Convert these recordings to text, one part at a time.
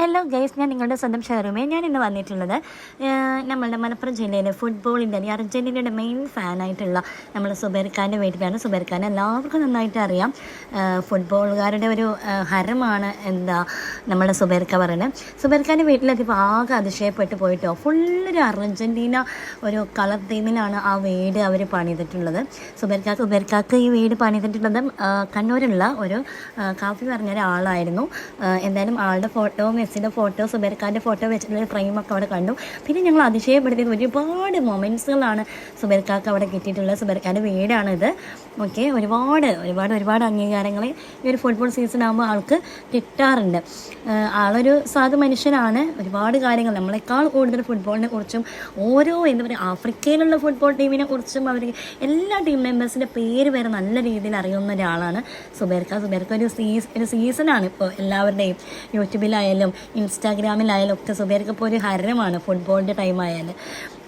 Hello guys, ഞാൻ നിങ്ങളുടെ സ്വന്തം ഷെയറുമേ. ഞാൻ ഇന്ന് വന്നിട്ടുള്ളത് നമ്മളുടെ മലപ്പുറം ജില്ലയിലെ ഫുട്ബോളിൻ്റെ അർജൻറ്റീനയുടെ മെയിൻ ഫാനായിട്ടുള്ള നമ്മുടെ സുബൈർഖാൻ്റെ വീട്ടിലാണ്. സുബൈർഖാൻ എല്ലാവർക്കും നന്നായിട്ട് അറിയാം. ഫുട്ബോളുകാരുടെ ഒരു ഹരമാണ് നമ്മുടെ സുബൈർഖ പറയുന്നത്. സുബൈർഖാൻ്റെ വീട്ടിലെത്തിയപ്പോൾ ആകെ അതിശയപ്പെട്ട് പോയിട്ടോ. ഫുള്ളൊരു അർജൻറ്റീന ഒരു കളർ തീമിലാണ് ആ വീട് അവർ പണിതിട്ടുള്ളത്. സുബൈർഖാക്ക് ഈ വീട് പണിതിട്ടുള്ളത് കണ്ണൂരുള്ള ഒരു കാഫി പറഞ്ഞ ഒരാളായിരുന്നു. എന്തായാലും ആളുടെ ഫോട്ടോ, മെസ്സിൻ്റെ ഫോട്ടോ, സുബൈർഖാൻ്റെ ഫോട്ടോ വെച്ചിട്ടുള്ള ഫ്രെയിമൊക്കെ അവിടെ കണ്ടു. പിന്നെ ഞങ്ങൾ അതിശയപ്പെടുത്തിയത് ഒരുപാട് മൊമെൻറ്റ്സുകളാണ് സുബൈർഖാക്ക് അവിടെ കിട്ടിയിട്ടുള്ളത്. സുബൈർഖാൻ്റെ വീടാണിത്. ഓക്കെ, ഒരുപാട് അംഗീകാരങ്ങൾ ഈ ഒരു ഫുട്ബോൾ സീസൺ ആകുമ്പോൾ ആൾക്ക് കിട്ടാറുണ്ട്. ആളൊരു സാധു മനുഷ്യനാണ്. ഒരുപാട് കാര്യങ്ങൾ നമ്മളെക്കാൾ കൂടുതൽ ഫുട്ബോളിനെ കുറിച്ചും ആഫ്രിക്കയിലുള്ള ഫുട്ബോൾ ടീമിനെ കുറിച്ചും അവർ എല്ലാ ടീം മെമ്പേഴ്സിൻ്റെ പേര് വരെ നല്ല രീതിയിൽ അറിയുന്ന ഒരാളാണ് സുബൈർഖ. ഒരു സീസണാണ് ഇപ്പോൾ എല്ലാവരുടെയും. യൂട്യൂബിലായാലും ഇൻസ്റ്റാഗ്രാമിലായാലും ഒക്കെ സുബൈർഖ ഇപ്പോൾ ഒരു ഹരമാണ് ഫുട്ബോളിൻ്റെ ടൈം ആയാലും.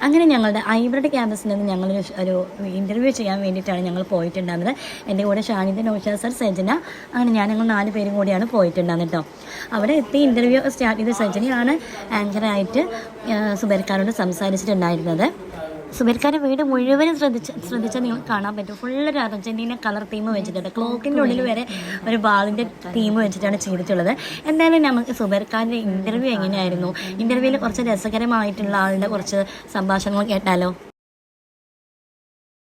അങ്ങനെ ഞങ്ങളുടെ ഐബ്രഡ് ക്യാമ്പസിൽ നിന്ന് ഞങ്ങളൊരു ഇൻ്റർവ്യൂ ചെയ്യാൻ വേണ്ടിയിട്ടാണ് ഞങ്ങൾ പോയിട്ടുണ്ടായിരുന്നത്. എൻ്റെ കൂടെ ഷാനിദ, നൗഷാദ് സർ, സജന, അങ്ങനെ ഞങ്ങൾ 4 പേരും കൂടിയാണ് പോയിട്ടുണ്ടായിരുന്നത് കേട്ടോ. അവിടെ എത്തി ഇൻ്റർവ്യൂ സ്റ്റാർട്ട് ചെയ്ത് സജനയാണ് ആങ്കറായിട്ട് സുബൈർഖാനോട് സംസാരിച്ചിട്ടുണ്ടായിരുന്നത്. സുബൈർഖാൻ്റെ വീട് മുഴുവനും ശ്രദ്ധിച്ചാൽ നിങ്ങൾ കാണാൻ പറ്റും. ഫുള്ളൊരു അർജൻറ്റീന കളർ തീം വെച്ചിട്ടുണ്ട്. ക്ലോക്കിൻ്റെ ഉള്ളിൽ വരെ ഒരു ബാളിൻ്റെ തീം വെച്ചിട്ടാണ് ചെയ്തിട്ടുള്ളത്. എന്തായാലും നമുക്ക് സുബൈർഖാൻ്റെ ഇൻ്റർവ്യൂ എങ്ങനെയായിരുന്നു, ഇൻ്റർവ്യൂവിൽ കുറച്ച് രസകരമായിട്ടുള്ള ആളുടെ കുറച്ച് സംഭാഷണങ്ങൾ കേട്ടാലോ.